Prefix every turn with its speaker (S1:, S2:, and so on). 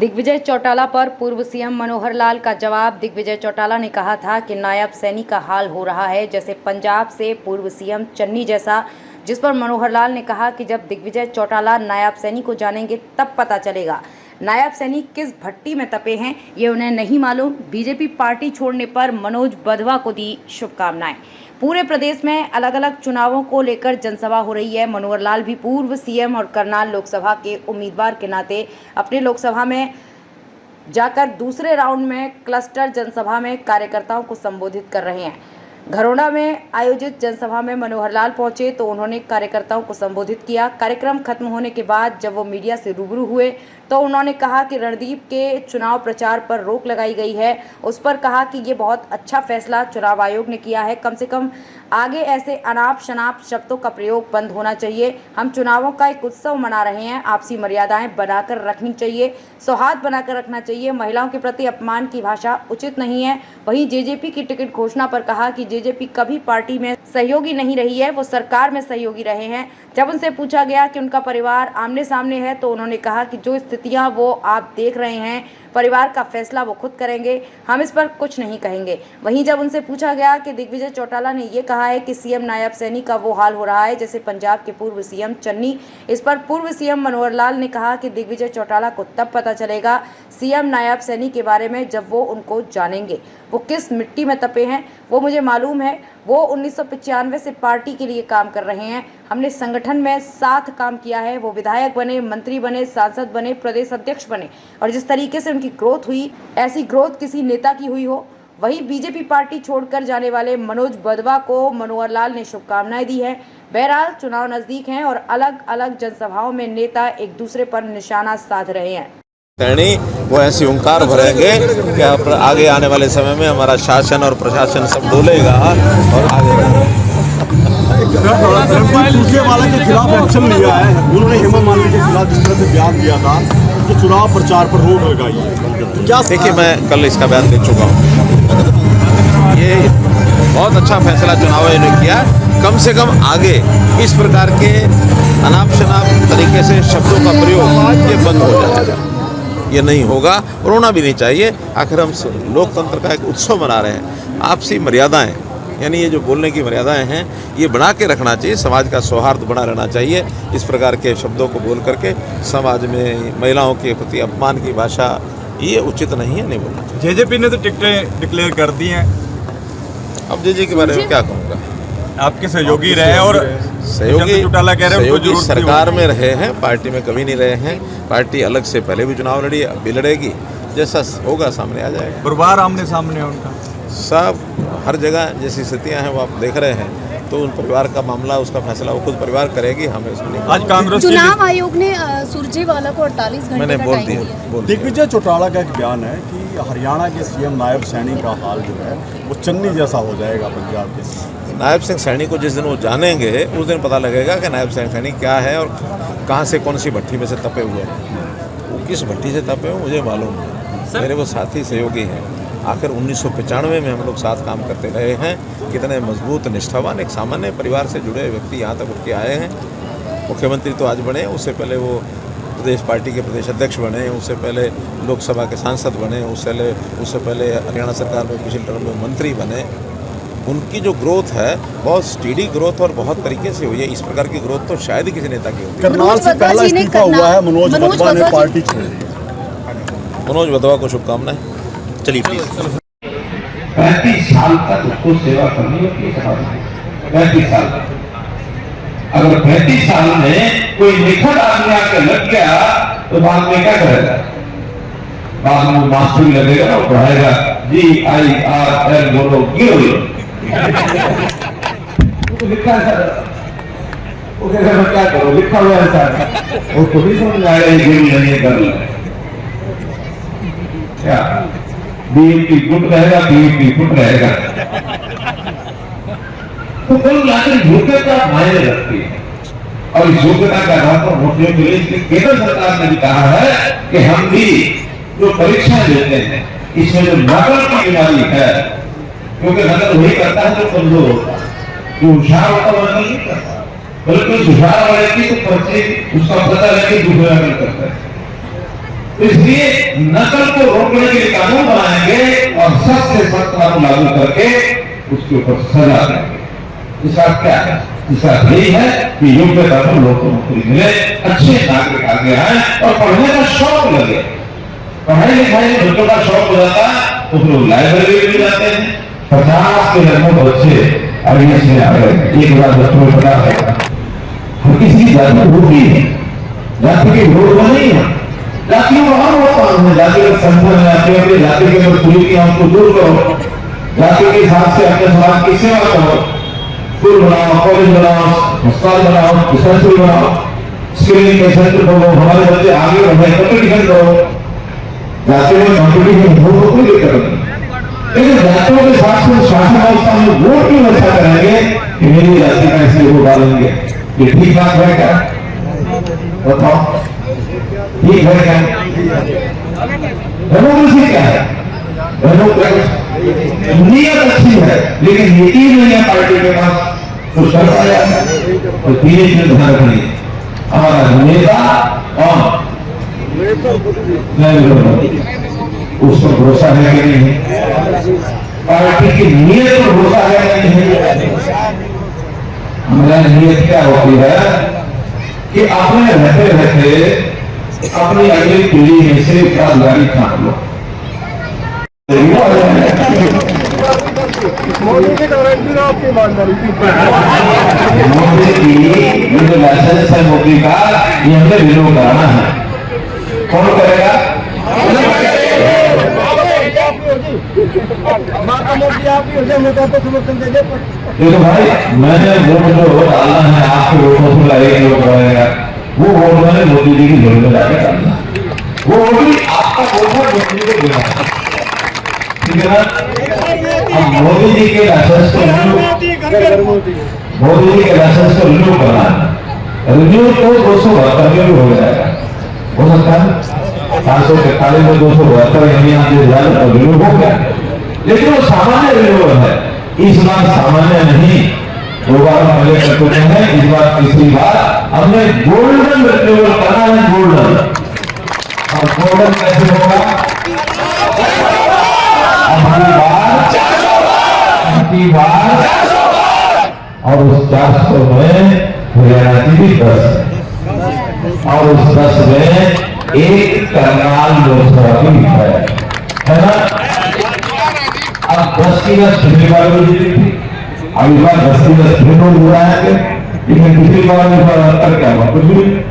S1: दिग्विजय चौटाला पर पूर्व सीएम मनोहर लाल का जवाब। दिग्विजय चौटाला ने कहा था कि नायब सैनी का हाल हो रहा है जैसे पंजाब से पूर्व सीएम चन्नी जैसा, जिस पर मनोहर लाल ने कहा कि जब दिग्विजय चौटाला नायब सैनी को जानेंगे तब पता चलेगा नायब सैनी किस भट्टी में तपे हैं, ये उन्हें नहीं मालूम। बीजेपी पार्टी छोड़ने पर मनोज बधवा को दी शुभकामनाएं। पूरे प्रदेश में अलग अलग चुनावों को लेकर जनसभा हो रही है। मनोहर लाल भी पूर्व सीएम और करनाल लोकसभा के उम्मीदवार के नाते अपने लोकसभा में जाकर दूसरे राउंड में क्लस्टर जनसभा में कार्यकर्ताओं को संबोधित कर रहे हैं। घरोड़ा में आयोजित जनसभा में मनोहर लाल पहुंचे तो उन्होंने कार्यकर्ताओं को संबोधित किया। कार्यक्रम खत्म होने के बाद जब वो मीडिया से रूबरू हुए तो उन्होंने कहा कि रणदीप के चुनाव प्रचार पर रोक लगाई गई है। उस पर कहा कि ये बहुत अच्छा फैसला चुनाव आयोग ने किया है। कम से कम आगे ऐसे अनाप शनाप शब्दों का प्रयोग बंद होना चाहिए। हम चुनावों का एक उत्सव मना रहे हैं, आपसी मर्यादाएं बनाकर रखनी चाहिए, सौहार्द बनाकर रखना चाहिए। महिलाओं के प्रति अपमान की भाषा उचित नहीं है। वहीं जेजेपी की टिकट घोषणा पर कहा कि जेजेपी कभी पार्टी में सहयोगी नहीं रही है, वो सरकार में सहयोगी रहे हैं। जब उनसे पूछा गया कि उनका परिवार आमने सामने है तो उन्होंने कहा कि जो स्थितियां वो आप देख रहे हैं, परिवार का फैसला वो खुद करेंगे, हम इस पर कुछ नहीं कहेंगे। वहीं जब उनसे पूछा गया कि दिग्विजय चौटाला ने ये कहा है कि सीएम नायब सैनी का वो हाल हो रहा है जैसे पंजाब के पूर्व सीएम चन्नी, इस पर पूर्व सीएम मनोहर लाल ने कहा कि दिग्विजय चौटाला को तब पता चलेगा सीएम नायब सैनी के बारे में जब वो उनको जानेंगे। वो किस मिट्टी में तपे हैं वो मुझे मालूम है। वो 1995 से पार्टी के लिए काम कर रहे हैं। हमने संगठन में साथ काम किया है। वो विधायक बने, मंत्री बने, सांसद बने, प्रदेश अध्यक्ष बने और जिस तरीके से उनकी ग्रोथ हुई, ऐसी ग्रोथ किसी नेता की हुई हो। वहीं बीजेपी पार्टी छोड़कर जाने वाले मनोज बधवा को मनोहर लाल ने शुभकामनाएं दी है। बहरहाल चुनाव नजदीक हैं और अलग अलग जनसभाओं में नेता एक दूसरे पर निशाना साध रहे हैं।
S2: वो ऐसी हुंकार भरेंगे कि आगे आने वाले समय में हमारा शासन और प्रशासन सब डोलेगा और आगे
S3: सुरजेवाला के खिलाफ एक्शन लिया है। उन्होंने हेमा मालिनी के खिलाफ जिस तरह से बयान दिया था कि चुनाव प्रचार पर रोक लगाई है, क्या
S2: देखिए मैं कल इसका बयान दे चुका हूँ। ये बहुत अच्छा फैसला चुनाव आयोग ने किया। कम से कम आगे इस प्रकार के अनाप शनाप तरीके से शब्दों का प्रयोग ये बंद हो जाएगा, ये नहीं होगा और होना भी नहीं चाहिए। आखिर हम लोकतंत्र का एक उत्सव मना रहे हैं। आपसी मर्यादाएं यानी ये जो बोलने की मर्यादाएं हैं ये बना के रखना चाहिए। समाज का सौहार्द बना रहना चाहिए। इस प्रकार के शब्दों को बोल करके समाज में महिलाओं के प्रति अपमान की भाषा ये उचित नहीं है, नहीं बोलना चाहिए।
S4: जेजेपी ने तो टिकटें डिक्लेयर कर दी हैं।
S2: अब जेजे के बारे में क्या कहूँगा,
S4: आपके सहयोगी रहे और
S2: सहयोगी
S4: चौटाला कह रहे हैं
S2: सरकार में रहे हैं, पार्टी में कभी नहीं रहे हैं। पार्टी अलग से पहले भी चुनाव लड़ी, अब भी लड़ेगी। जैसा होगा सामने आ जाएगा।
S4: परिवार आमने सामने है उनका,
S2: सब हर जगह जैसी स्थितियां हैं वो आप देख रहे हैं। तो उन परिवार का मामला, उसका फैसला वो खुद परिवार करेगी, हमें इसमें नहीं।
S4: आज कांग्रेस
S5: चुनाव आयोग ने सुरजेवाला को 48 घंटे
S2: मैंने
S5: का
S2: बोल
S5: टाइम
S2: दिया।
S5: दिया।
S3: दिग्विजय चौटाला का एक बयान है कि हरियाणा के सीएम नायब सैनी का हाल जो है वो चन्नी जैसा हो जाएगा पंजाब के।
S2: नायब सिंह सैनी को जिस दिन वो जानेंगे उस दिन पता लगेगा कि नायब सिंह सैनी क्या है और कहाँ से कौन सी भट्टी में से तपे हुए हैं। वो किस भट्टी से तपे हुए मुझे मालूम है। मेरे वो साथी सहयोगी हैं। आखिर 1995 में हम लोग साथ काम करते रहे हैं। कितने मजबूत निष्ठावान एक सामान्य परिवार से जुड़े व्यक्ति यहाँ तक उठ के आए हैं। मुख्यमंत्री तो आज बने, उससे पहले वो प्रदेश पार्टी के प्रदेश अध्यक्ष बने, उससे पहले लोकसभा के सांसद बने, उससे पहले हरियाणा सरकार में पिछले टर्म में मंत्री बने। उनकी जो ग्रोथ है बहुत स्टीडी ग्रोथ और बहुत तरीके से हुई है। इस प्रकार की ग्रोथ तो शायद ही किसी नेता की होती है।
S3: करनाल से पहला इस्तीफा हुआ है, मनोज बधवा ने पार्टी छोड़ी।
S2: मनोज बधवा को शुभकामनाएं। चलिए प्लीज।
S6: 35 साल तक उसको सेवा करनी होती है समाज में। 35 साल अगर 35 साल में कोई निखट आदमी आके लग गया तो बाद में क्या करेगा? बाद में मास्टर भी लगेगा ना, पढ़ाएगा GIRL बोलो गिरो। तो लिखा है सर, वो कहता है क्या करो, लिखा हुआ है सर, वो तो भी समझ आएगा ये गर्ल क्या बीएमपी गुट रहेगा, बीएमपी गुट रहेगा। तो कुल मिलाकर योग्यता मायने रखती है और इस योग्यता का महत्व मुद्दे के लिए केंद्र सरकार ने भी कहा है कि हम भी जो परीक्षा देते हैं इसमें जो नकल की बीमारी है, क्योंकि नकल वही करता है जो कमजोर होता है, जो होशियार होता है नकल नहीं करता, बल्कि होशियार वाले की तो पर्चे उसका पता लगे दूसरा नकल करता है। इसलिए नकल को रोकने के लिए कानून बनाएंगे और सख्त से सख्त कानून लागू करके उसके ऊपर सजा देंगे। इसका क्या है? इसका यही है कि योग्यता पर लोगों को नौकरी मिले, अच्छे नागरिक आगे आए और पढ़ने का शौक लगे। पढ़ाई लिखाई में बच्चों का शौक हो जाता है तो फिर लाइब्रेरी में जाते हैं। 50 के लगभग बच्चे अभी इसमें आ गए, 1000 बच्चों में 50 है। हर किसी की जाति वोट भी है, जाति की वोट नहीं है, जाति को हम वोट है, जाति का संगठन है, अपनी जाति के जो पूरी की हमको दूर करो, जाति के हिसाब से अपने समाज की सेवा करो, स्कूल बनाओ, कॉलेज बनाओ, अस्पताल बनाओ, डिस्पेंसरी बनाओ, स्किलिंग के सेंटर बनाओ, हमारे बच्चे आगे बढ़े, कंपटीशन करो। जाति में कंपटीशन हो तो कोई दिक्कत नहीं, लेकिन जातियों के साथ में शासन व्यवस्था में वोट की व्यवस्था करेंगे कि मेरी जाति का इसलिए वोट डालेंगे, ये ठीक बात है क्या? बताओ, ठीक है क्या? डेमोक्रेसी क्या है? नीयत अच्छी है लेकिन नीति नहीं है पार्टी के पास, तो शर्त आ जाता है। तो धीरे धीरे ध्यान रखिए, हमारा नेता और नरेंद्र मोदी, उस पर भरोसा है कि नहीं है? पार्टी की नीयत पर भरोसा है कि नहीं है? हमारा नीयत क्या होती है कि आपने रहते रहते अपनी अगली पीढ़ी में से बेरोजगारी छांट लो।
S3: मोदी की गारंटी ना आपकी ईमानदारी की।
S6: मोदी की जो लाइसेंस है मोदी का, ये हमें रिन्यू कराना है। कौन करेगा? देखो भाई, मैंने वोट जो डालना है आपके वोटों से लगेगा, वोट करेगा, वो वोट मैंने मोदी जी की जोड़ी में जाकर डालना, वो वोट भी आपका वोट है, मोदी जी को देना है, ठीक है ना? अब मोदी जी के लाइसेंस को मोदी जी के लाइसेंस को रिन्यू करना है। रिन्यू तो 272 में भी हो जाएगा, हो सकता है 543 में 272 और रिन्यू हो गया, लेकिन वो सामान्य रिन्यू है। इस बार सामान्य नहीं, 2 बार पहले कर चुके हैं, इस बार तीसरी बार हमने गोल्डन रिन्यूअल करना है, गोल्डन। और गोल्डन कैसे होगा? अबकी बार और उस 400 में हरियाणा की भी 10 है, और उस 10 में एक करनाल लोकसभा की है ना? अब 10 की 10 पिछली बार में जीती थी, अब इस बार 10 की 10 फिर लोग बुलाएंगे, लेकिन पिछली बार में अंतर क्या हुआ? कुछ भी